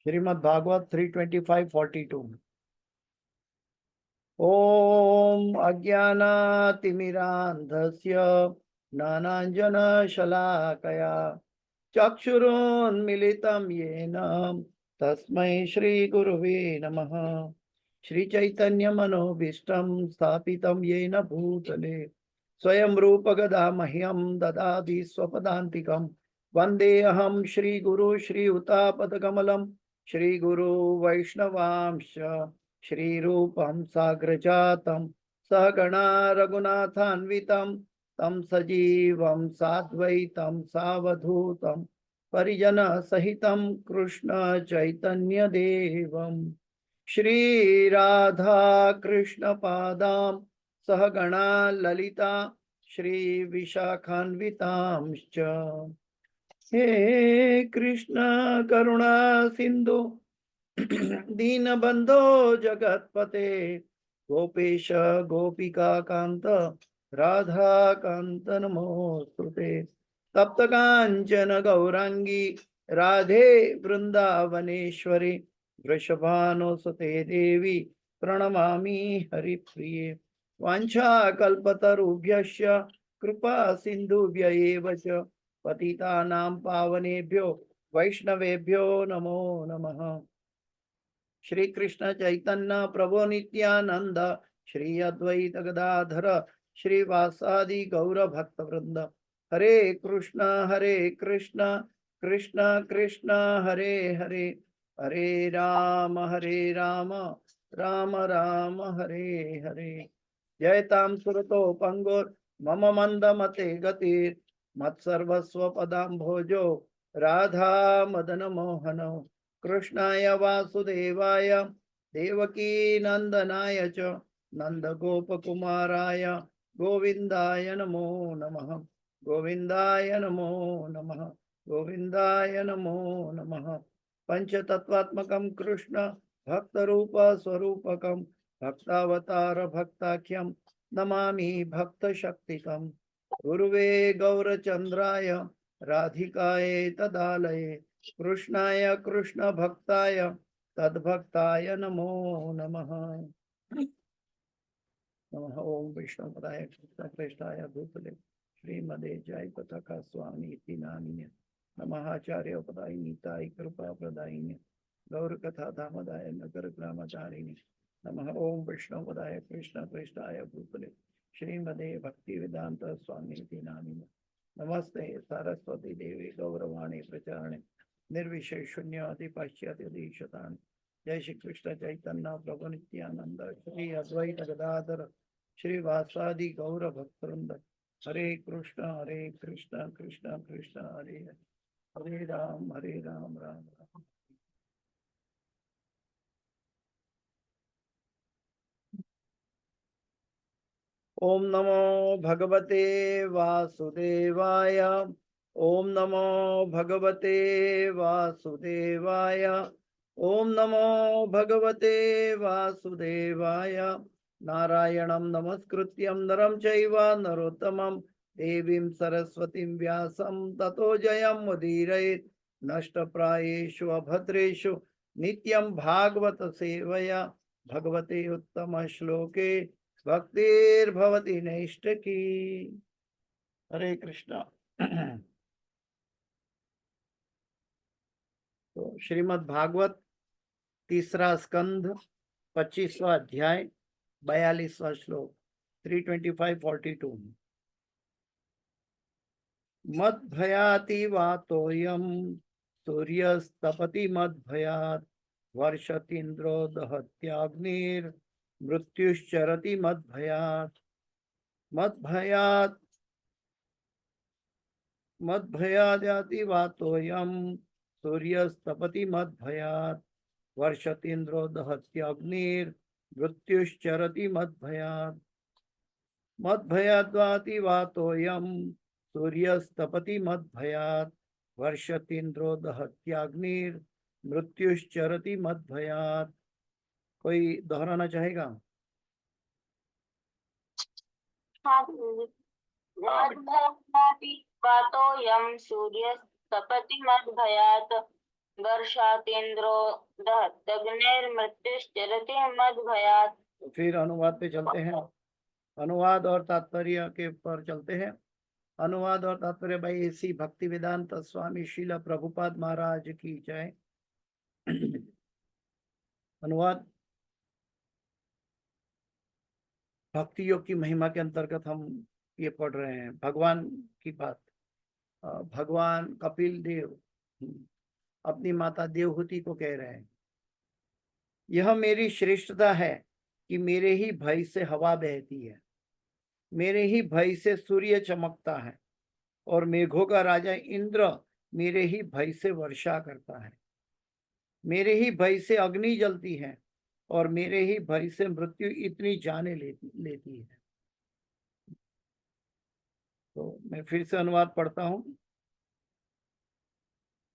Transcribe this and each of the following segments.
श्रीमद् भागवत 325:42। ओम अज्ञानातिमिरान्धस्य ज्ञानाञ्जनशलाकया चक्षुरुन्मिलितं येन तस्मै श्रीगुरुवे नमः। श्रीचैतन्यमनोभीष्टं स्थापितं येन भूतले स्वयं रूपगदा मह्यं ददाति स्वपदान्तिकं। वन्देऽहं श्रीगुरु श्रीयुतापदकमलं श्रीगुरु वैष्णवांश्च श्रीरूपं साग्रजातं सहगणा रघुनाथान्वितं तं सजीवं साद्वैतं सावधूतं परिजनसहितं कृष्ण चैतन्यदेवं श्रीराधा कृष्णपादां सहगणा ललिता श्रीविशाखान्वितांश्च। हे कृष्ण करुणा सिंधु दीनबंधो जगत्पते गोपेश गोपिका कांत राधा कांत नमोस्तुते। तप्त कांचन गौरांगी राधे वृंदावनेश्वरी वृषभानुसुते देवी प्रणमामि हरिप्रिये। वाञ्छाकल्पतरुभ्यश्च कृपा सिन्धुभ्य एव च पतितानां पावनेभ्यो वैष्णवेभ्यो नमो नमः। श्री कृष्ण चैतन्य प्रभु नित्यानंद श्री अद्वैत गदाधर श्रीवासादि गौर भक्त वृंद हरे कृष्ण कृष्ण कृष्ण हरे हरे हरे राम राम राम हरे हरे। जयतां सुरतो पंगुर मम मंद मते गतिर मत्सर्वस्व पदाम्भोजो राधा मदन मोहनो कृष्णाय वासुदेवाय देवकी नंदनाय च नंदगोपकुमाराय गोविंदाय नमो नमः। गोविंदाय नमो नमः। गोविंदाय नमो नमः। पंचतत्वात्मकं कृष्ण भक्तरूप स्वरूपकं भक्तावतार भक्ताख्यं नमामि भक्तशक्तिकं। गुरुवे गौरचंद्राय राधिकाये तदालये कृष्णाय कृष्ण भक्ताय तद्भक्ताय नमो नमः। नमः ओम विष्णुपदाय कृष्णप्रेष्ठाय भूतले श्रीमदे जयपताका स्वामी इति नामिने नमः। आचार्योपदाय नीताय कृपा प्रदायिने गौरकथा धामदाय नगर ग्रामचारिणे नमः। ओम विष्णुपदाय कृष्णप्रेष्ठाय भूतले श्रीमदे भक्ति वेदांत स्वामी इति नामिने नमस्ते सरस्वती देवी गौरवाणी प्रचारणे निर्विशेष शून्य पाश्चात्य। जय श्री कृष्ण चैतन्य प्रभु नित्यानंद श्री अद्वैत गदाधर श्रीवासादि गौर भक्तवृंद हरे कृष्ण कृष्ण कृष्ण हरे हरे हरे राम राम राम। ओम नमो भगवते वासुदेवाय। ओम नमो भगवते वासुदेवाय। ओम नमो भगवते वासुदेवाय। नारायणं नमस्कृत्यं नरं चैव नरोत्तमं देवीं सरस्वतीं व्यासं ततो जयमुदीरयेत्। नष्टप्रायेषु अभद्रेषु नित्यं भागवत सेवया भगवते उत्तम श्लोके भक्तिर्भवति नैष्ठकी। हरे कृष्णा। तो श्रीमद् भागवत तीसरा स्कंध 25वां अध्याय 42वां श्लोक 325:42। मद्भयाति वातोयम सूर्यस्तपति मद्भयात् वर्षतीन्द्रो दहत्याग्निर् मृत्युश्चरति मद्भयात्। मद्भयादति वातोयम सूर्यस्तपति मद्भयात् वर्षतीन्द्रो दहत्याग्निर् मृत्युश्चरति मद्भयात्। मद्भयाद्वाति वातोयम सूर्यस्तपति मद्भयात् वर्षतीन्द्रो दहत्याग्निर् मृत्युश्चरति मद्भयात्। कोई दोहराना चाहेगा? मद्भयाति वातोऽयं सूर्यस्तपति मद्भयात् वर्षातेन्द्रो दग्नेर्मृत्युश्चरति मद्भयात्। फिर अनुवाद पे चलते हैं, अनुवाद और तात्पर्य के पर चलते हैं। अनुवाद और तात्पर्य भाई ऐसी भक्ति वेदांत स्वामी श्रील प्रभुपाद महाराज की जय। अनुवाद, भक्ति योग की महिमा के अंतर्गत हम ये पढ़ रहे हैं भगवान की बात। भगवान कपिल देव अपनी माता देवहूति को कह रहे हैं, यह मेरी श्रेष्ठता है कि मेरे ही भय से हवा बहती है, मेरे ही भय से सूर्य चमकता है, और मेघों का राजा इंद्र मेरे ही भय से वर्षा करता है, मेरे ही भय से अग्नि जलती है, और मेरे ही भय से मृत्यु इतनी जाने लेती है। तो मैं फिर से अनुवाद पढ़ता हूं।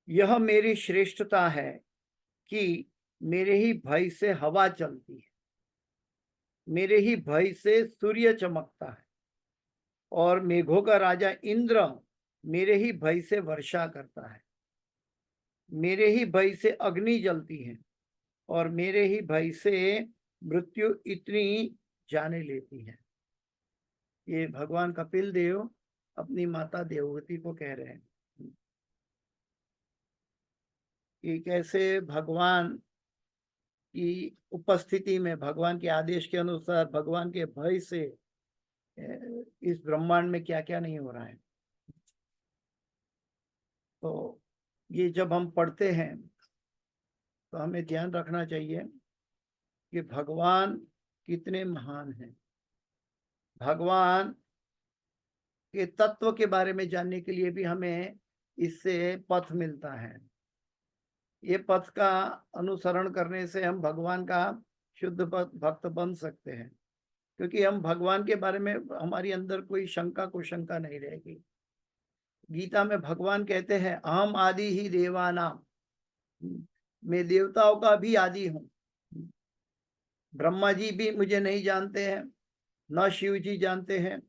यह मेरी श्रेष्ठता है कि मेरे ही भय से हवा चलती है, मेरे ही भय से सूर्य चमकता है, और मेघों का राजा इंद्र मेरे ही भय से वर्षा करता है, मेरे ही भय से अग्नि जलती है, और मेरे ही भय से मृत्यु इतनी जाने लेती है। ये भगवान कपिल देव अपनी माता देवहूति को कह रहे हैं कि कैसे भगवान की उपस्थिति में, भगवान के आदेश के अनुसार, भगवान के भय से इस ब्रह्मांड में क्या क्या नहीं हो रहा है। तो ये जब हम पढ़ते हैं तो हमें ध्यान रखना चाहिए कि भगवान कितने महान हैं। भगवान के तत्व के बारे में जानने के लिए भी हमें इससे पथ मिलता है। ये पथ का अनुसरण करने से हम भगवान का शुद्ध भक्त बन सकते हैं, क्योंकि हम भगवान के बारे में, हमारी अंदर कोई शंका कुशंका नहीं रहेगी। गीता में भगवान कहते हैं अहम आदि ही देवानाम, मैं देवताओं का भी आदि हूं। ब्रह्मा जी भी मुझे नहीं जानते हैं, न शिव जी जानते हैं,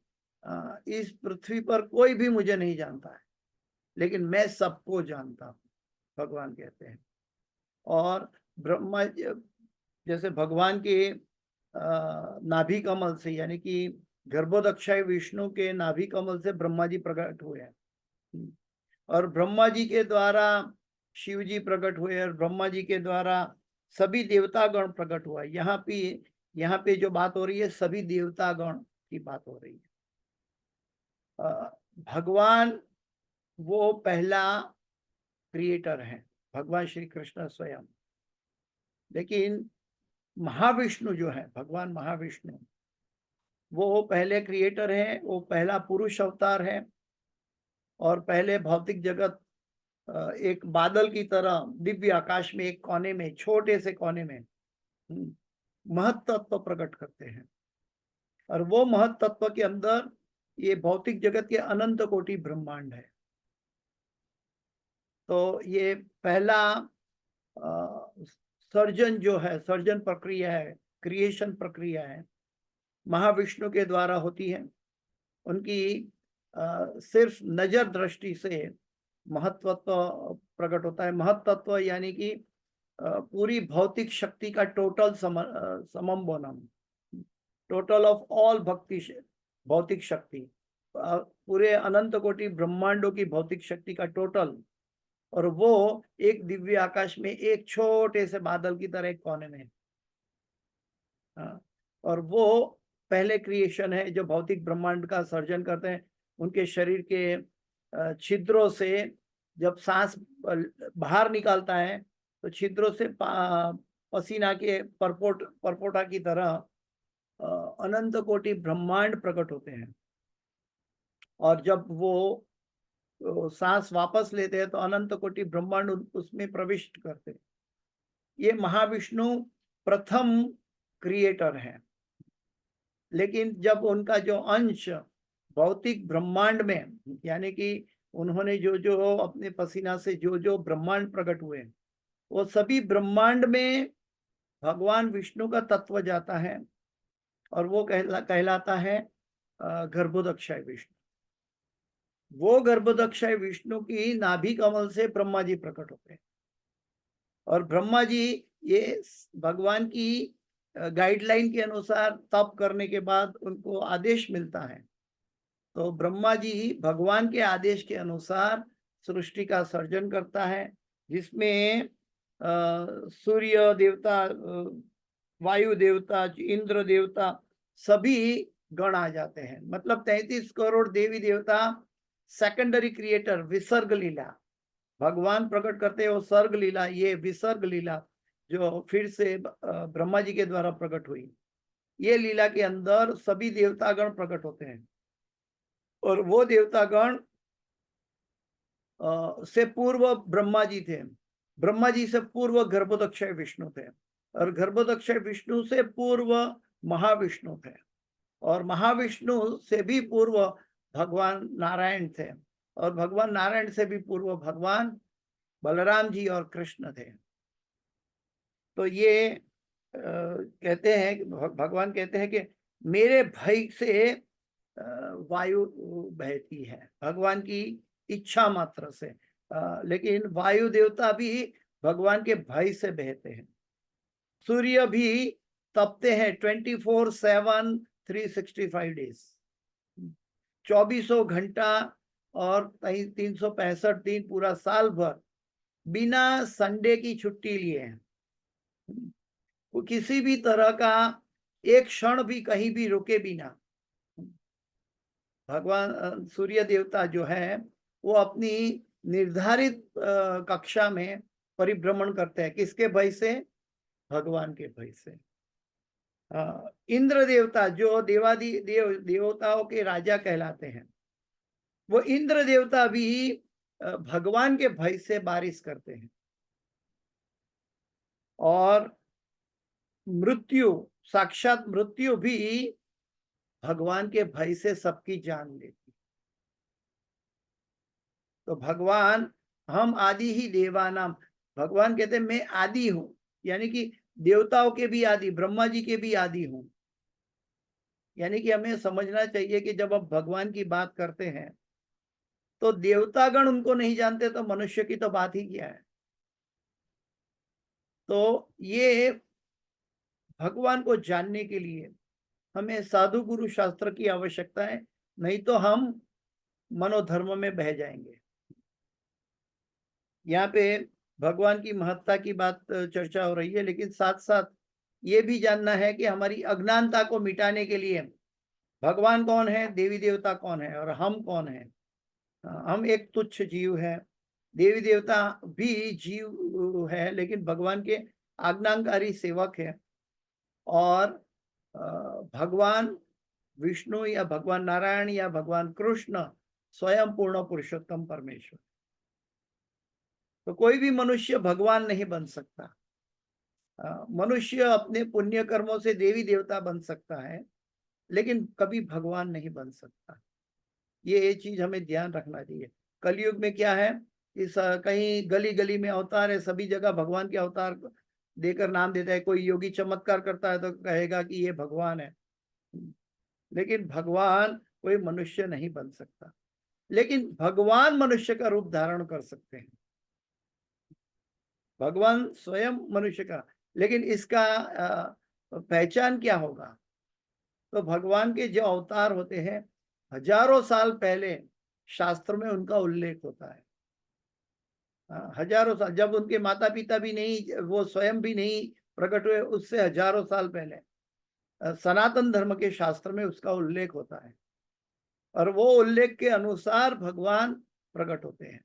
इस पृथ्वी पर कोई भी मुझे नहीं जानता है, लेकिन मैं सबको जानता हूं, भगवान कहते हैं। और ब्रह्मा जैसे भगवान के नाभि कमल से, यानी कि गर्भोदक्षाय विष्णु के नाभि कमल से ब्रह्मा जी प्रकट हुए हैं, और ब्रह्मा जी के द्वारा शिव जी प्रकट हुए, और ब्रह्मा जी के द्वारा सभी देवतागण प्रकट हुआ। यहाँ पे जो बात हो रही है सभी देवतागण की बात हो रही है। भगवान वो पहला क्रिएटर है, भगवान श्री कृष्ण स्वयं। लेकिन महाविष्णु जो है, भगवान महाविष्णु, वो पहले क्रिएटर है, वो पहला पुरुष अवतार है, और पहले भौतिक जगत एक बादल की तरह दिव्य आकाश में एक कोने में, छोटे से कोने में महत्त्व प्रकट करते हैं, और वो महत्त्व के अंदर ये भौतिक जगत के अनंत कोटि ब्रह्मांड है। तो ये पहला सर्जन जो है, सर्जन प्रक्रिया है, क्रिएशन प्रक्रिया है, महाविष्णु के द्वारा होती है। उनकी सिर्फ नजर दृष्टि से महत्वत्व प्रकट होता है। महत्वत्व यानी कि पूरी भौतिक शक्ति का टोटल समम बनम, टोटल ऑफ ऑल भौतिक शक्ति, पूरे अनंत कोटि ब्रह्मांडों की भौतिक शक्ति का टोटल, और वो एक दिव्य आकाश में एक छोटे से बादल की तरह एक कोने में। और वो पहले क्रिएशन है जो भौतिक ब्रह्मांड का सर्जन करते हैं। उनके शरीर के छिद्रों से जब सांस बाहर निकालता है तो छिद्रों से पसीना के परपोटा की तरह अनंत कोटि ब्रह्मांड प्रकट होते हैं। और जब वो सांस वापस लेते हैं तो अनंत कोटि ब्रह्मांड उसमें प्रविष्ट करते हैं। ये महाविष्णु प्रथम क्रिएटर है। लेकिन जब उनका जो अंश भौतिक ब्रह्मांड में, यानी कि उन्होंने जो जो अपने पसीना से जो जो ब्रह्मांड प्रकट हुए, वो सभी ब्रह्मांड में भगवान विष्णु का तत्व जाता है, और वो कहलाता है गर्भोदक्षाय विष्णु। वो गर्भोदक्षाय विष्णु की नाभि कमल से ब्रह्मा जी प्रकट होते हैं। और ब्रह्मा जी ये भगवान की गाइडलाइन के अनुसार तप करने के बाद उनको आदेश मिलता है, तो ब्रह्मा जी भगवान के आदेश के अनुसार सृष्टि का सर्जन करता है, जिसमें सूर्य देवता, वायु देवता, इंद्र देवता सभी गण आ जाते हैं। मतलब 33 करोड़ देवी देवता सेकेंडरी क्रिएटर विसर्ग लीला, भगवान प्रकट करते हैं वो सर्ग लीला, ये विसर्ग लीला जो फिर से ब्रह्मा जी के द्वारा प्रकट हुई, ये लीला के अंदर सभी देवतागण प्रकट होते हैं। और वो देवतागण से पूर्व ब्रह्मा जी थे, ब्रह्मा जी से पूर्व गर्भोदक्षय विष्णु थे, और गर्भोदक्षय विष्णु से पूर्व महाविष्णु थे, और महाविष्णु से भी पूर्व भगवान नारायण थे, और भगवान नारायण से भी पूर्व भगवान बलराम जी और कृष्ण थे। तो ये कहते हैं कि भगवान कहते हैं कि मेरे भय से वायु बहती है, भगवान की इच्छा मात्र से, लेकिन वायु देवता भी भगवान के भय से बहते हैं। सूर्य भी तपते हैं 24/7 365 डेज, 2400 घंटा और 365 दिन पूरा साल भर बिना संडे की छुट्टी लिए। वो किसी भी तरह का एक क्षण भी कहीं भी रुके बिना, भगवान सूर्य देवता जो है वो अपनी निर्धारित कक्षा में परिभ्रमण करते हैं। किसके भय से? भगवान के भय से। इंद्र देवता जो देवताओं के राजा कहलाते हैं, वो इंद्र देवता भी भगवान के भय से बारिश करते हैं। और मृत्यु, साक्षात मृत्यु भी भगवान के भय से सबकी जान लेती। तो भगवान, हम आदि ही देवानाम, भगवान कहते हैं मैं आदि हूं, यानी कि देवताओं के भी आदि, ब्रह्मा जी के भी आदि हूं। यानी कि हमें समझना चाहिए कि जब आप भगवान की बात करते हैं तो देवतागण उनको नहीं जानते तो मनुष्य की तो बात ही क्या है। तो ये भगवान को जानने के लिए हमें साधु गुरु शास्त्र की आवश्यकता है, नहीं तो हम मनोधर्म में बह जाएंगे। यहाँ पे भगवान की महत्ता की बात चर्चा हो रही है, लेकिन साथ साथ ये भी जानना है कि हमारी अज्ञानता को मिटाने के लिए भगवान कौन है, देवी देवता कौन है, और हम कौन है। हम एक तुच्छ जीव है, देवी देवता भी जीव है, लेकिन भगवान के आज्ञाकारी सेवक है। और भगवान विष्णु या भगवान नारायण या भगवान कृष्ण स्वयं पूर्ण पुरुषोत्तम परमेश्वर। तो कोई भी मनुष्य भगवान नहीं बन सकता। मनुष्य अपने पुण्य कर्मों से देवी देवता बन सकता है, लेकिन कभी भगवान नहीं बन सकता। ये चीज हमें ध्यान रखना चाहिए। कलयुग में क्या है, इस कहीं गली गली में अवतार है, सभी जगह भगवान के अवतार देकर नाम देता है। कोई योगी चमत्कार करता है तो कहेगा कि ये भगवान है, लेकिन भगवान कोई मनुष्य नहीं बन सकता। लेकिन भगवान मनुष्य का रूप धारण कर सकते हैं, भगवान स्वयं मनुष्य का। लेकिन इसका पहचान क्या होगा? तो भगवान के जो अवतार होते हैं, हजारों साल पहले शास्त्र में उनका उल्लेख होता है। हजारों साल, जब उनके माता पिता भी नहीं, वो स्वयं भी नहीं प्रकट हुए, उससे हजारों साल पहले सनातन धर्म के शास्त्र में उसका उल्लेख होता है, और वो उल्लेख के अनुसार भगवान प्रकट होते हैं।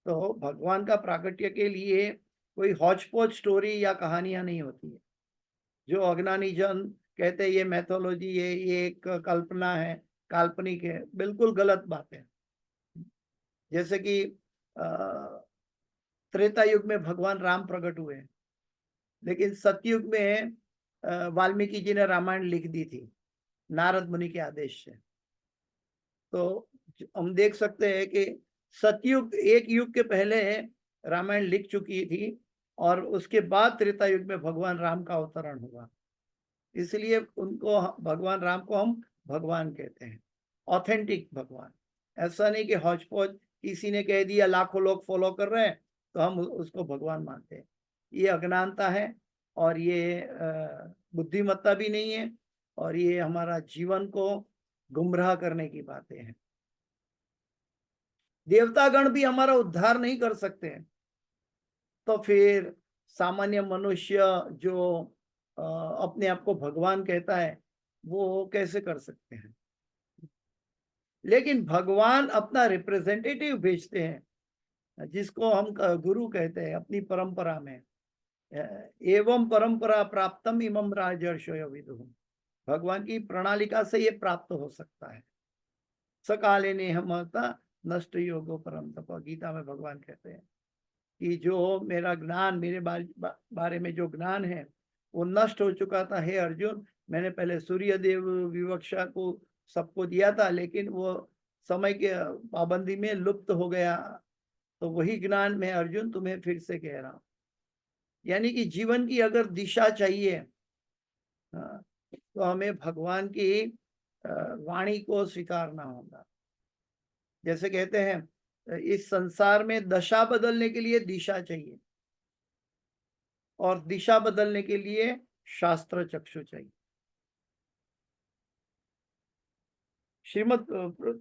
तो भगवान का प्राकट्य के लिए कोई हौच-पौच स्टोरी या कहानियां नहीं होती है। जो अज्ञानी जन कहते हैं ये मैथोलॉजी, ये एक कल्पना है, काल्पनिक है, बिल्कुल गलत बात है। जैसे कि त्रेता युग में भगवान राम प्रकट हुए, लेकिन सतयुग में वाल्मीकि जी ने रामायण लिख दी थी नारद मुनि के आदेश से। तो हम देख सकते हैं कि सतयुग एक युग के पहले रामायण लिख चुकी थी, और उसके बाद त्रेता युग में भगवान राम का अवतरण हुआ। इसलिए उनको, भगवान राम को हम भगवान कहते हैं, ऑथेंटिक भगवान। ऐसा नहीं कि हौच पौच किसी ने कह दिया, लाखों लोग फॉलो कर रहे हैं तो हम उसको भगवान मानते हैं। ये अज्ञानता है और ये बुद्धिमत्ता भी नहीं है, और ये हमारा जीवन को गुमराह करने की बातें हैं। देवतागण भी हमारा उद्धार नहीं कर सकते हैं, तो फिर सामान्य मनुष्य जो अपने आप को भगवान कहता है वो कैसे कर सकते हैं? लेकिन भगवान अपना रिप्रेजेंटेटिव भेजते हैं, जिसको हम गुरु कहते हैं अपनी परंपरा में। एवं परंपरा प्राप्तम इमं राजर्षयो विदुः। भगवान की प्रणालिका से ये प्राप्त हो सकता है। सकाले ने हमता नष्ट योगो परम तप। गीता में भगवान कहते हैं कि जो मेरा ज्ञान, मेरे बारे में जो ज्ञान है वो नष्ट हो चुका था। हे अर्जुन, मैंने पहले सूर्य देव विवक्षा को सबको दिया था, लेकिन वो समय के पाबंदी में लुप्त हो गया। तो वही ज्ञान मैं अर्जुन तुम्हें फिर से कह रहा हूं। यानी कि जीवन की अगर दिशा चाहिए, तो हमें भगवान की वाणी को स्वीकारना होगा। जैसे कहते हैं इस संसार में दशा बदलने के लिए दिशा चाहिए, और दिशा बदलने के लिए शास्त्र चक्षु चाहिए। श्रीमद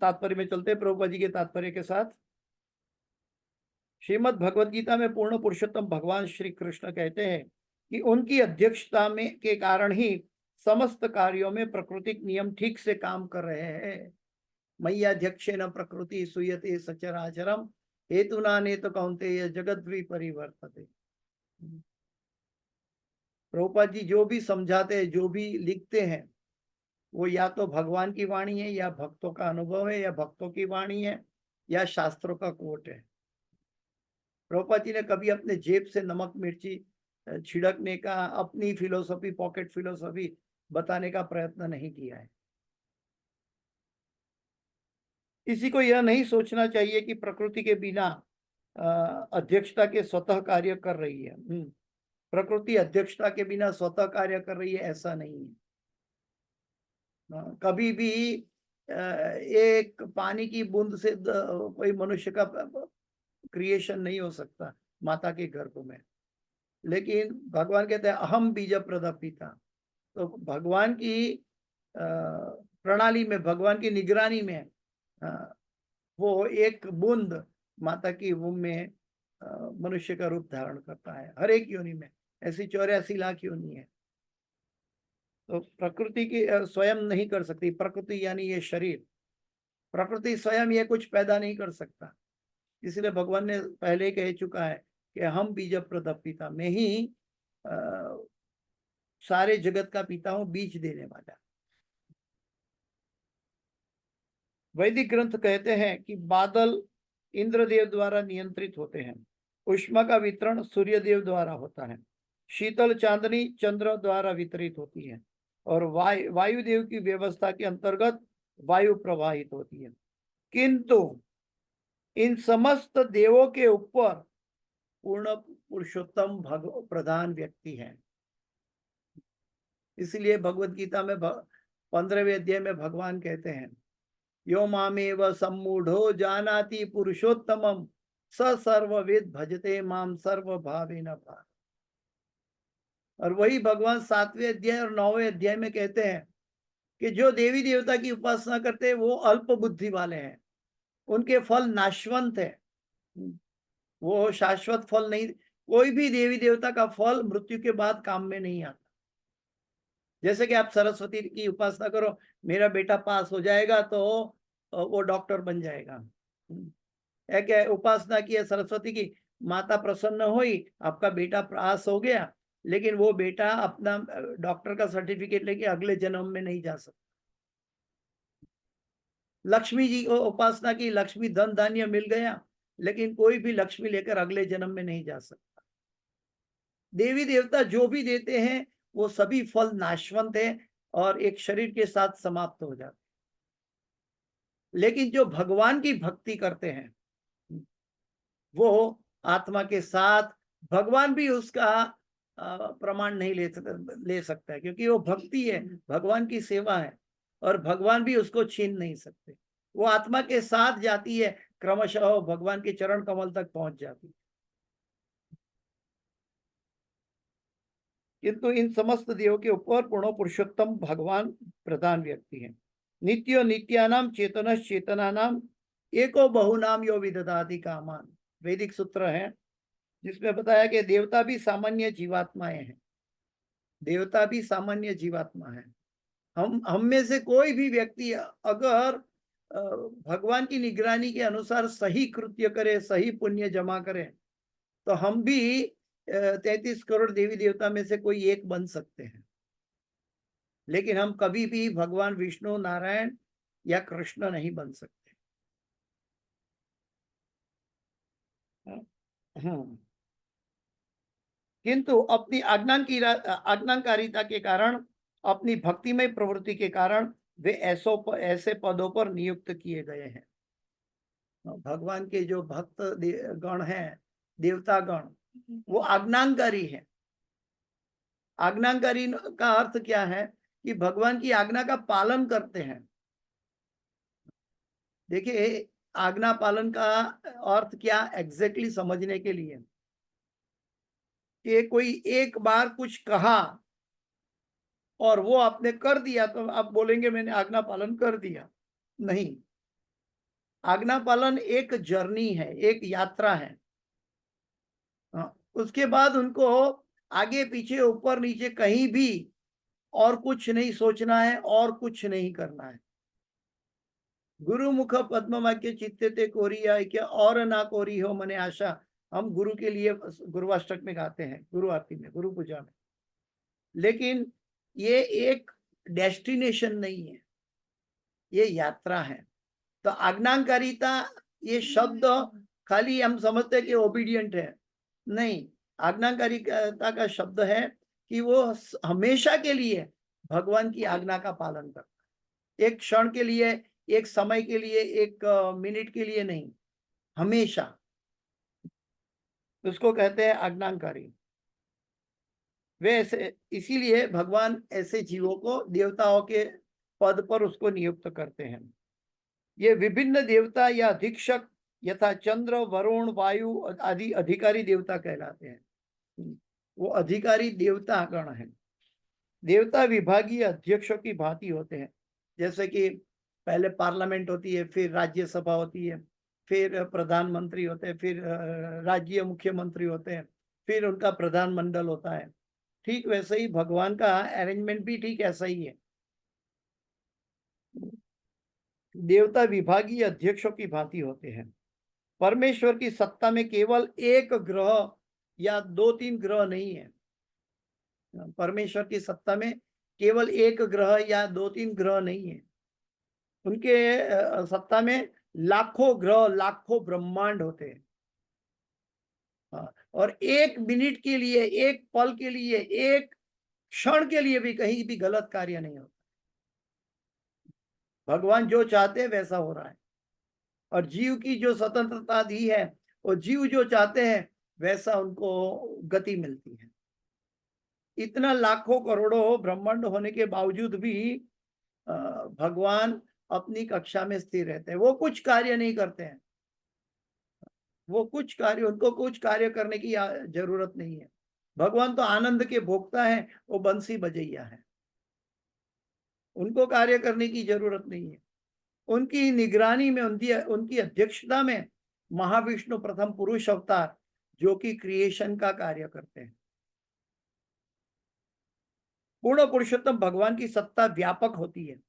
तात्पर्य में चलते हैं, प्रभुपाद जी के तात्पर्य के साथ। श्रीमद भगवद गीता में पूर्ण पुरुषोत्तम भगवान श्री कृष्ण कहते हैं कि उनकी अध्यक्षता में के कारण ही समस्त कार्यों में प्राकृतिक नियम ठीक से काम कर रहे हैं। मय्याध्यक्षेन प्रकृति सूयते सचराचरम हेतुना नेत कौन्तेय जगत परिवर्तते। प्रभुपाद जी जो भी समझाते हैं, जो भी लिखते हैं, वो या तो भगवान की वाणी है, या भक्तों का अनुभव है, या भक्तों की वाणी है, या शास्त्रों का कोट है। प्रभुपाद जी ने कभी अपने जेब से नमक मिर्ची छिड़कने का, अपनी फिलोसफी, पॉकेट फिलोसफी बताने का प्रयत्न नहीं किया है। किसी को यह नहीं सोचना चाहिए कि प्रकृति के बिना अध्यक्षता के स्वतः कार्य कर रही है। प्रकृति अध्यक्षता के बिना स्वतः कार्य कर रही है, ऐसा नहीं है। कभी भी एक पानी की बूंद से कोई मनुष्य का क्रिएशन नहीं हो सकता माता के गर्भ में। लेकिन भगवान कहते हैं अहम बीज प्रदा पिता। तो भगवान की प्रणाली में, भगवान की निगरानी में वो एक बूंद माता की वूम में मनुष्य का रूप धारण करता है। हर एक योनि में ऐसी 84 लाख योनि है। तो प्रकृति की स्वयं नहीं कर सकती। प्रकृति यानी ये शरीर, प्रकृति स्वयं ये कुछ पैदा नहीं कर सकता। इसलिए भगवान ने पहले कह चुका है कि हम बीज प्रद पिता, मैं ही सारे जगत का पिता हूं, बीज देने वाला। वैदिक ग्रंथ कहते हैं कि बादल इंद्रदेव द्वारा नियंत्रित होते हैं, उष्मा का वितरण सूर्यदेव द्वारा होता है, शीतल चांदनी चंद्र द्वारा वितरित होती है, और वायुदेव की व्यवस्था के अंतर्गत वायु प्रवाहित होती है। किंतु इन समस्त देवों के ऊपर पूर्ण पुरुषोत्तम प्रधान व्यक्ति है। इसलिए भगवत गीता में 15वें अध्याय में भगवान कहते हैं यो मामेव सम्मूढ़ो जानाति पुरुषोत्तमम स सर्वविद भजते माम सर्व भावेन भारत। और वही भगवान 7वें अध्याय और 9वें अध्याय में कहते हैं कि जो देवी देवता की उपासना करते हैं वो अल्प बुद्धि वाले हैं, उनके फल नाशवंत है, वो शाश्वत फल नहीं। कोई भी देवी देवता का फल मृत्यु के बाद काम में नहीं आता। जैसे कि आप सरस्वती की उपासना करो, मेरा बेटा पास हो जाएगा तो वो डॉक्टर बन जाएगा। क्या उपासना की है सरस्वती की, माता प्रसन्न हुई, आपका बेटा पास हो गया, लेकिन वो बेटा अपना डॉक्टर का सर्टिफिकेट लेके अगले जन्म में नहीं जा सकता। लक्ष्मी जी को उपासना की, लक्ष्मी धन धान्य मिल गया, लेकिन कोई भी लक्ष्मी लेकर अगले जन्म में नहीं जा सकता। देवी देवता जो भी देते हैं वो सभी फल नाशवंत है और एक शरीर के साथ समाप्त हो जाते। लेकिन जो भगवान की भक्ति करते हैं वो आत्मा के साथ, भगवान भी उसका प्रमाण नहीं ले सकता है, क्योंकि वो भक्ति है, भगवान की सेवा है, और भगवान भी उसको छीन नहीं सकते। वो आत्मा के साथ जाती है, क्रमशः भगवान के चरण कमल तक पहुंच जाती है। किंतु इन समस्त देवों के ऊपर पूर्ण पुरुषोत्तम भगवान प्रधान व्यक्ति है। नित्यो नित्यानाम चेतनश चेतनानाम एको बहुनाम यो विदधाति कामान, वैदिक सूत्र है जिसमें बताया कि देवता भी सामान्य जीवात्माएं हैं। देवता भी सामान्य जीवात्मा है। हम में से कोई भी व्यक्ति अगर भगवान की निगरानी के अनुसार सही कृत्य करे, सही पुण्य जमा करे, तो हम भी 33 करोड़ देवी देवता में से कोई एक बन सकते हैं। लेकिन हम कभी भी भगवान विष्णु, नारायण या कृष्ण नहीं बन सकते। किंतु अपनी आज्ञाकारिता के कारण, अपनी भक्तिमय प्रवृत्ति के कारण वे ऐसे पदों पर नियुक्त किए गए हैं। भगवान के जो भक्त गण हैं, देवता गण, वो आज्ञाकारी है। आज्ञाकारी का अर्थ क्या है कि भगवान की आज्ञा का पालन करते हैं। देखिए, आज्ञा पालन का अर्थ क्या एग्जैक्टली समझने के लिए, कि कोई एक बार कुछ कहा और वो आपने कर दिया तो आप बोलेंगे मैंने आज्ञा पालन कर दिया। नहीं, आज्ञा पालन एक जर्नी है, एक यात्रा है। उसके बाद उनको आगे पीछे ऊपर नीचे कहीं भी और कुछ नहीं सोचना है और कुछ नहीं करना है। गुरु मुख पद्म वाक्य चित्ते ते कोरी आय, क्या और ना कोरी हो मने आशा, हम गुरु के लिए गुरुवाष्टक में गाते हैं, गुरु आरती में, गुरु पूजा में। लेकिन ये एक डेस्टिनेशन नहीं है, ये यात्रा है। तो आज्ञाकारिता ये शब्द खाली हम समझते हैं कि ओबीडियंट है, नहीं। आज्ञाकारिता का शब्द है कि वो हमेशा के लिए भगवान की आज्ञा का पालन करता है। एक क्षण के लिए, एक समय के लिए, एक मिनट के लिए नहीं, हमेशा। उसको कहते हैं आज्ञाकारी। वे ऐसे, इसीलिए भगवान ऐसे जीवों को देवताओं के पद पर उसको नियुक्त करते हैं। ये विभिन्न देवता या अधीक्षक यथा चंद्र, वरुण, वायु आदि अधिकारी देवता कहलाते हैं। वो अधिकारी देवता गण है। देवता विभागीय अध्यक्षों की भांति होते हैं। जैसे कि पहले पार्लियामेंट होती है, फिर राज्यसभा होती है, फिर प्रधानमंत्री होते हैं, फिर राज्य मुख्यमंत्री होते हैं, फिर उनका प्रधानमंडल होता है। ठीक वैसे ही भगवान का अरेंजमेंट भी ठीक ऐसा ही है। देवता विभागीय अध्यक्षों की भांति होते हैं। परमेश्वर की सत्ता में केवल एक ग्रह या 2-3 ग्रह नहीं है। परमेश्वर की सत्ता में केवल एक ग्रह या 2-3 ग्रह नहीं है। उनके सत्ता में लाखों ग्रह, लाखों ब्रह्मांड होते हैं। और एक मिनट के लिए, एक पल के लिए, एक क्षण के लिए भी कहीं भी गलत कार्य नहीं होता। भगवान जो चाहते हैं वैसा हो रहा है। और जीव की जो स्वतंत्रता दी है, वो जीव जो चाहते हैं वैसा उनको गति मिलती है। इतना लाखों करोड़ों ब्रह्मांड होने के बावजूद भी भगवान अपनी कक्षा में स्थिर रहते हैं। वो कुछ कार्य नहीं करते हैं। उनको कुछ कार्य करने की जरूरत नहीं है। भगवान तो आनंद के भोक्ता है, वो बंसी बजैया है। उनको कार्य करने की जरूरत नहीं है। उनकी निगरानी में, उनकी अध्यक्षता में महाविष्णु प्रथम पुरुष अवतार, जो कि क्रिएशन का कार्य करते हैं। पूर्ण पुरुषोत्तम भगवान की सत्ता व्यापक होती है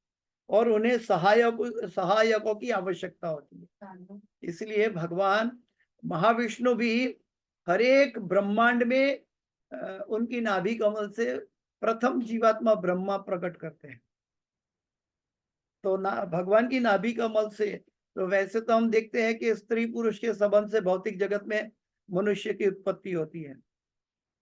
और उन्हें सहायकों की आवश्यकता होती है। इसलिए भगवान महाविष्णु भी हर एक ब्रह्मांड में उनकी नाभि कमल से प्रथम जीवात्मा ब्रह्मा प्रकट करते हैं। तो भगवान की नाभि कमल से, तो वैसे तो हम देखते हैं कि स्त्री पुरुष के संबंध से भौतिक जगत में मनुष्य की उत्पत्ति होती है,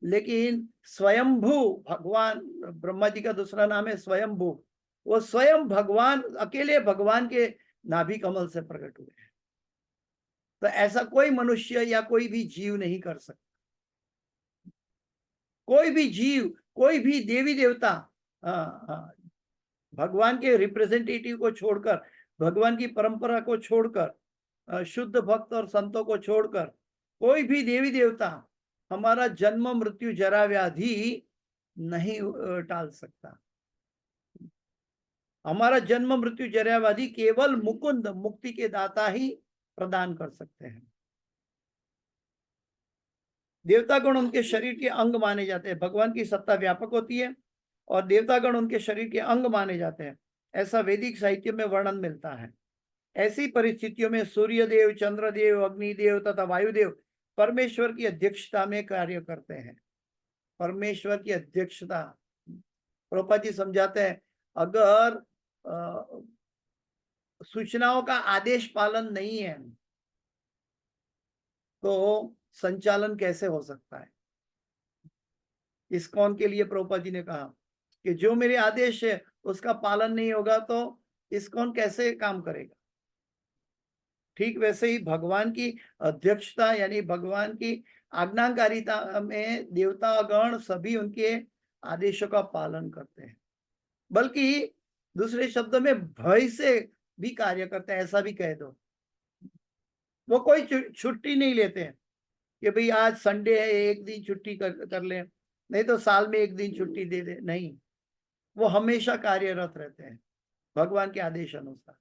लेकिन स्वयंभू भगवान, ब्रह्मा जी का दूसरा नाम है स्वयंभू, वो स्वयं भगवान, अकेले भगवान के नाभि कमल से प्रकट हुए हैं। तो ऐसा कोई मनुष्य या कोई भी जीव नहीं कर सकता। कोई भी जीव, कोई भी देवी देवता भगवान के रिप्रेजेंटेटिव को छोड़कर, भगवान की परंपरा को छोड़कर, शुद्ध भक्त और संतों को छोड़कर, कोई भी देवी देवता हमारा जन्म, मृत्यु, जरा, व्याधि नहीं टाल सकता। हमारा जन्म मृत्यु जराव्याधि केवल मुकुंद मुक्ति के दाता ही प्रदान कर सकते हैं। देवतागण उनके शरीर के अंग माने जाते हैं। भगवान की सत्ता व्यापक होती है और देवतागण उनके शरीर के अंग माने जाते हैं, ऐसा वैदिक साहित्य में वर्णन मिलता है। ऐसी परिस्थितियों में सूर्यदेव, चंद्रदेव, अग्निदेव तथा वायुदेव परमेश्वर की अध्यक्षता में कार्य करते हैं। परमेश्वर की अध्यक्षता, प्रभुपाद जी समझाते हैं, अगर सूचनाओं का आदेश पालन नहीं है तो संचालन कैसे हो सकता है। इस्कॉन के लिए प्रभुपाद जी ने कहा कि जो मेरे आदेश है उसका पालन नहीं होगा तो इस्कॉन कैसे काम करेगा। ठीक वैसे ही भगवान की अध्यक्षता यानी भगवान की आज्ञाकारिता में देवतागण सभी उनके आदेशों का पालन करते हैं, बल्कि दूसरे शब्दों में भय से भी कार्य करते हैं, ऐसा भी कह दो। वो कोई छुट्टी नहीं लेते हैं कि भाई आज संडे है एक दिन छुट्टी कर ले, नहीं तो साल में एक दिन छुट्टी दे दे, नहीं, वो हमेशा कार्यरत रहते हैं भगवान के आदेश अनुसार।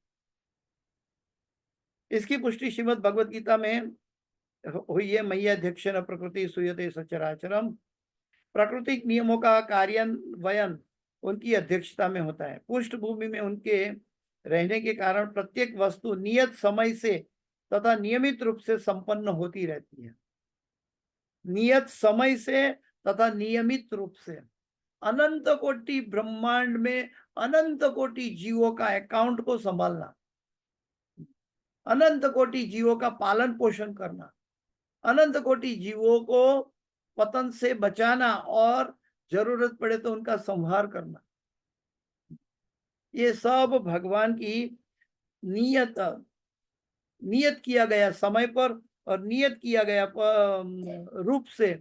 इसकी पुष्टि श्रीमद् भगवद गीता में हुई है। मय्याध्यक्षेण प्रकृति सूयते सचराचरम। प्राकृतिक नियमों का कार्यान्वयन उनकी अध्यक्षता में होता है। पृष्ठभूमि में उनके रहने के कारण प्रत्येक वस्तु नियत समय से तथा नियमित रूप से संपन्न होती रहती है। नियत समय से तथा नियमित रूप से। अनंत कोटि ब्रह्मांड में अनंत कोटि जीवों का अकाउंट को संभालना, अनंत कोटि जीवों का पालन पोषण करना, अनंत कोटि जीवों को पतन से बचाना और जरूरत पड़े तो उनका संहार करना, ये सब भगवान की नियत किया गया समय पर और नियत किया गया रूप से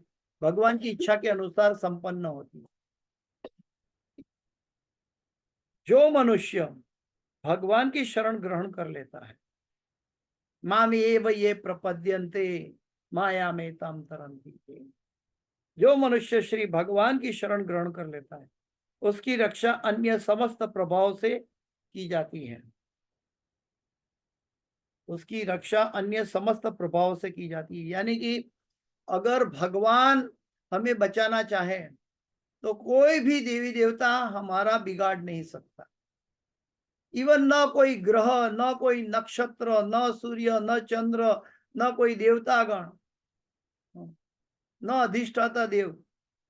भगवान की इच्छा के अनुसार संपन्न होती है। जो मनुष्य भगवान की शरण ग्रहण कर लेता है, माम एव ये प्रपद्यन्ते माया में ताम तरन्ति, जो मनुष्य श्री भगवान की शरण ग्रहण कर लेता है उसकी रक्षा अन्य समस्त प्रभाव से की जाती है। उसकी रक्षा अन्य समस्त प्रभाव से की जाती है, यानी कि अगर भगवान हमें बचाना चाहे तो कोई भी देवी देवता हमारा बिगाड़ नहीं सकता। इवन न कोई ग्रह, न कोई नक्षत्र, न सूर्य, न चंद्र, न कोई देवतागण, न अधिष्ठाता देव,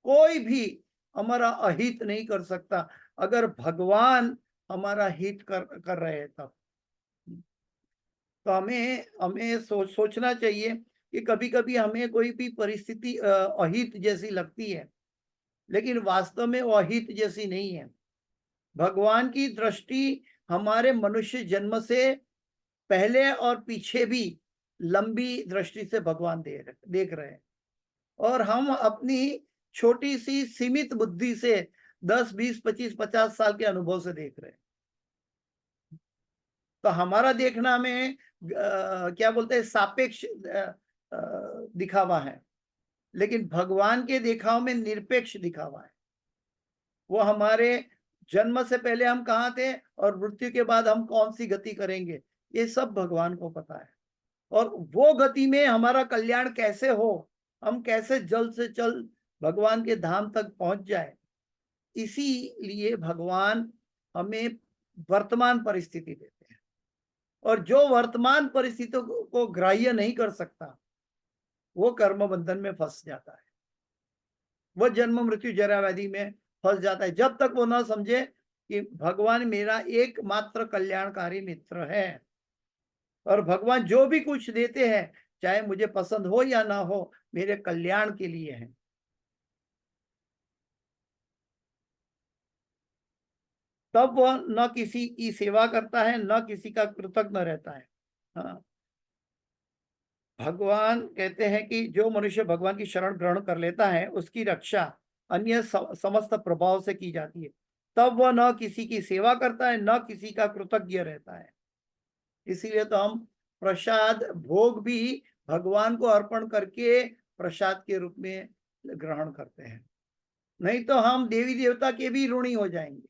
कोई भी हमारा अहित नहीं कर सकता अगर भगवान हमारा हित कर रहे हैं तब। तो हमें सोचना चाहिए कि कभी कभी हमें कोई भी परिस्थिति अहित जैसी लगती है, लेकिन वास्तव में वो अहित जैसी नहीं है। भगवान की दृष्टि हमारे मनुष्य जन्म से पहले और पीछे भी लंबी दृष्टि से भगवान देख रहे हैं, और हम अपनी छोटी सी सीमित बुद्धि से 10, 20, 25, 50 साल के अनुभव से देख रहे हैं। तो हमारा देखना में क्या बोलते हैं सापेक्ष दिखावा है, लेकिन भगवान के दिखाव में निरपेक्ष दिखावा है। वो हमारे जन्म से पहले हम कहाँ थे और मृत्यु के बाद हम कौन सी गति करेंगे, ये सब भगवान को पता है। और वो गति में हमारा कल्याण कैसे हो, हम कैसे जल्द से जल्द भगवान के धाम तक पहुंच जाए, इसीलिए भगवान हमें वर्तमान परिस्थिति देते हैं। और जो वर्तमान परिस्थितियों को ग्राह्य नहीं कर सकता वो कर्म बंधन में फंस जाता है, वो जन्म मृत्यु जरा व्याधि में फंस जाता है, जब तक वो ना समझे कि भगवान मेरा एकमात्र कल्याणकारी मित्र है और भगवान जो भी कुछ देते हैं चाहे मुझे पसंद हो या ना हो मेरे कल्याण के लिए है। तब वह न किसी की सेवा करता है न किसी का कृतज्ञ रहता है। हाँ, भगवान कहते हैं कि जो मनुष्य भगवान की शरण ग्रहण कर लेता है उसकी रक्षा अन्य समस्त प्रभाव से की जाती है। तब वह न किसी की सेवा करता है न किसी का कृतज्ञ रहता है। इसीलिए तो हम प्रसाद भोग भी भगवान को अर्पण करके प्रसाद के रूप में ग्रहण करते हैं। नहीं तो हम देवी देवता के भी ऋणी हो जाएंगे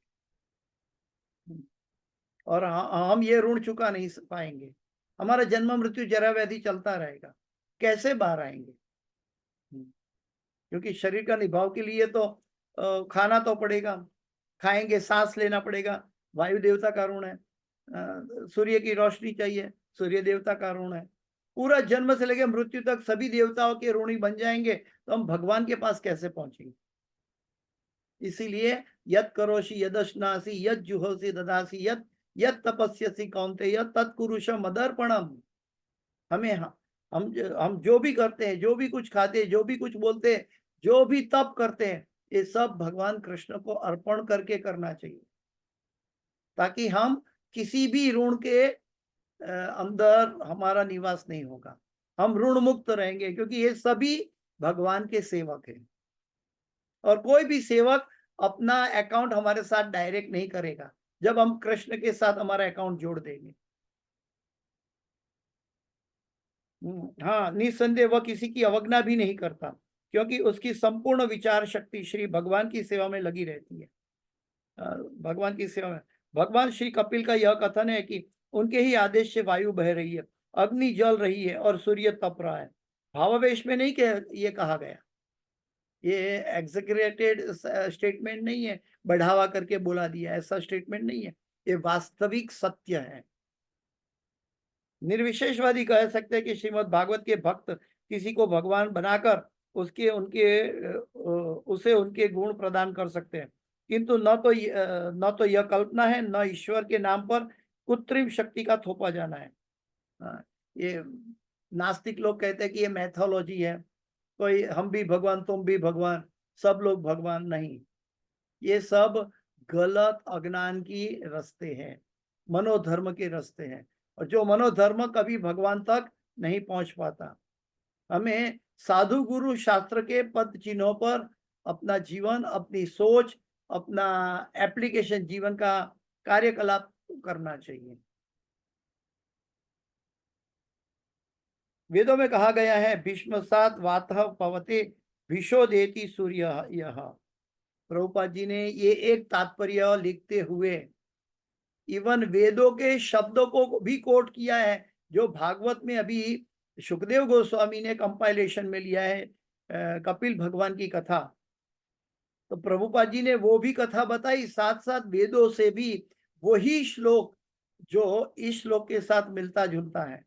और हम ये ऋण चुका नहीं पाएंगे। हमारा जन्म मृत्यु जरा व्याधि चलता रहेगा, कैसे बाहर आएंगे? क्योंकि शरीर का निभाव के लिए तो खाना तो पड़ेगा, खाएंगे, सांस लेना पड़ेगा, वायु देवता का ऋण है, सूर्य की रोशनी चाहिए, सूर्य देवता का ऋण है। पूरा जन्म से लेकर मृत्यु तक सभी देवताओं के ऋणी बन जाएंगे तो हम भगवान के पास कैसे पहुंचेंगे? इसीलिए यत् करोषि यदश्नासि यत् जुहोसि ददासि यत् यत् तपस्यसि कौन्तेय तत्कुरुष मदर्पणम। हमें हम जो भी करते हैं, जो भी कुछ खाते हैं, जो भी कुछ बोलते हैं, जो भी तप करते हैं, ये सब भगवान कृष्ण को अर्पण करके करना चाहिए, ताकि हम किसी भी ऋण के अंदर हमारा निवास नहीं होगा, हम ऋण मुक्त रहेंगे, क्योंकि ये सभी भगवान के सेवक हैं। और कोई भी सेवक अपना अकाउंट हमारे साथ डायरेक्ट नहीं करेगा जब हम कृष्ण के साथ हमारा अकाउंट जोड़ देंगे। हाँ, निस्संदेह वह किसी की अवज्ञा भी नहीं करता, क्योंकि उसकी संपूर्ण विचार शक्ति श्री भगवान की सेवा में लगी रहती है। भगवान की सेवा में भगवान श्री कपिल का यह कथन है कि उनके ही आदेश से वायु बह रही है, अग्नि जल रही है और सूर्य तप रहा है। भावावेश में नहीं ये कहा गया, ये एग्जेगरेटेड स्टेटमेंट नहीं है, बढ़ावा करके बोला दिया, ऐसा स्टेटमेंट नहीं है, ये वास्तविक सत्य है। निर्विशेषवादी कह सकते हैं कि श्रीमद् भागवत के भक्त किसी को भगवान बनाकर उसे उनके गुण प्रदान कर सकते हैं, किंतु न तो यह कल्पना है, न ईश्वर के नाम पर कृत्रिम शक्ति का थोपा जाना है। ये नास्तिक लोग कहते हैं कि ये मैथोलॉजी है, कोई हम भी भगवान तुम भी भगवान, सब लोग भगवान। नहीं, ये सब गलत अज्ञान की रास्ते हैं, मनोधर्म के रास्ते हैं, और जो मनोधर्म कभी भगवान तक नहीं पहुंच पाता। हमें साधु गुरु शास्त्र के पद चिन्हों पर अपना जीवन, अपनी सोच, अपना एप्लीकेशन, जीवन का कार्यकलाप करना चाहिए। वेदों में कहा गया है भीष्मसात वातः पवते विशोदेति सूर्य यह। प्रभुपाद जी ने ये एक तात्पर्य लिखते हुए इवन वेदों के शब्दों को भी कोट किया है, जो भागवत में अभी सुखदेव गोस्वामी ने कंपाइलेशन में लिया है, कपिल भगवान की कथा। तो प्रभुपाद जी ने वो भी कथा बताई, साथ साथ वेदों से भी वही श्लोक जो इस श्लोक के साथ मिलता जुलता है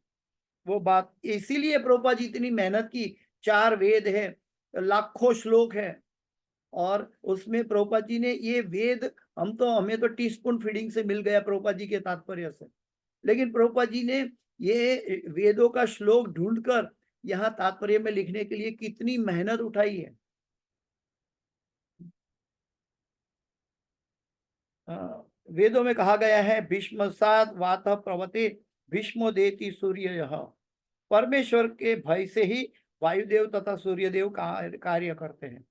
वो बात। इसीलिए प्रभुपाद जी इतनी मेहनत की, 4 वेद है, लाखों श्लोक है, और उसमें प्रभुपाद जी ने ये वेद, हमें तो टीस्पून फीडिंग से मिल गया प्रभुपाद जी के तात्पर्य से, लेकिन प्रभुपाद जी ने ये वेदों का श्लोक ढूंढकर यहाँ तात्पर्य में लिखने के लिए कितनी मेहनत उठाई है। वेदों में कहा गया है भीष्मसाद वातः प्रवते भीष्मो देति सूर्य यह। परमेश्वर के भय से ही वायुदेव तथा सूर्यदेव कार्य करते हैं।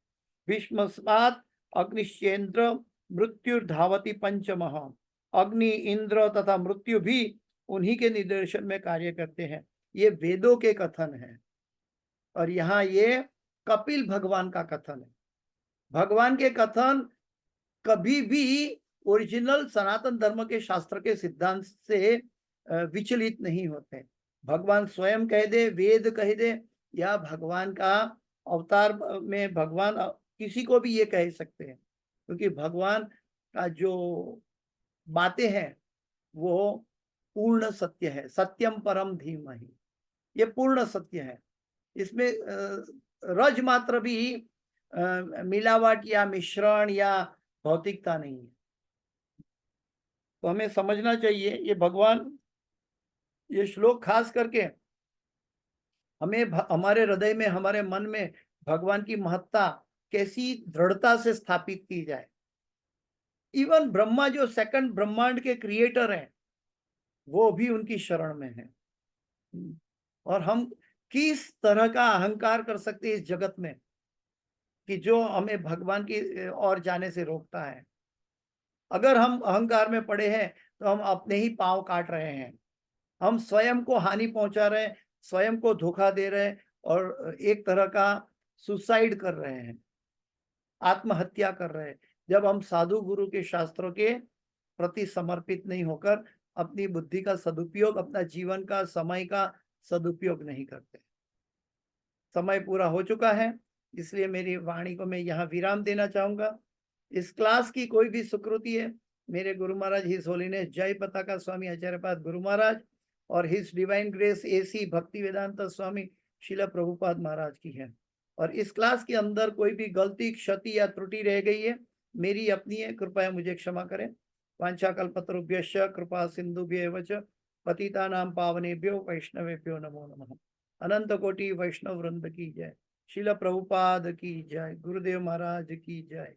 भीष्मसात अग्निश्चेन्द्र मृत्युर्धावती पंचमः। अग्नि, इंद्र तथा मृत्यु भी उन्हीं के निर्देशन में कार्य करते हैं। ये वेदों के कथन है, और यहाँ ये कपिल भगवान का कथन है। भगवान के कथन कभी भी ओरिजिनल सनातन धर्म के शास्त्र के सिद्धांत से विचलित नहीं होते। भगवान स्वयं कह दे, वेद कह दे, या भगवान का अवतार में भगवान किसी को भी ये कह सकते हैं, क्योंकि भगवान का जो बातें हैं वो पूर्ण सत्य है। सत्यम परम धीमहि, ये पूर्ण सत्य है। इसमें रज मात्र भी मिलावट या मिश्रण या भौतिकता नहीं है। तो हमें समझना चाहिए ये भगवान, ये श्लोक खास करके हमें हमारे हृदय में, हमारे मन में भगवान की महत्ता कैसी दृढ़ता से स्थापित की जाए। इवन ब्रह्मा जो सेकंड ब्रह्मांड के क्रिएटर हैं, वो भी उनकी शरण में है। और हम किस तरह का अहंकार कर सकते हैं इस जगत में कि जो हमें भगवान की ओर जाने से रोकता है। अगर हम अहंकार में पड़े हैं तो हम अपने ही पांव काट रहे हैं, हम स्वयं को हानि पहुंचा रहे हैं, स्वयं को धोखा दे रहे हैं, और एक तरह का सुसाइड कर रहे हैं। आत्महत्या कर रहे हैं, जब हम साधु गुरु के शास्त्रों के प्रति समर्पित नहीं होकर अपनी बुद्धि का सदुपयोग, अपना जीवन का समय का सदुपयोग नहीं करते। समय पूरा हो चुका है, इसलिए मेरी वाणी को मैं यहाँ विराम देना चाहूंगा। इस क्लास की कोई भी सुकृति है, मेरे गुरु महाराज हिज होलीनेस जय पताका स्वामी आचार्यपाद गुरु महाराज और हिज डिवाइन ग्रेस एसी भक्ति वेदांत स्वामी शिला प्रभुपाद महाराज की है। और इस क्लास के अंदर कोई भी गलती, क्षति या त्रुटि रह गई है, मेरी अपनी है, कृपया मुझे क्षमा करें। वांछाकल्पतरुभ्यश्च कृपा सिंधुभ्येव च पतितानां पावनेभ्यो वैष्णवेभ्यो नमो नमः। अनंत कोटि वैष्णव वृंद की जय। शिला प्रभुपाद की जय। गुरुदेव महाराज की जय।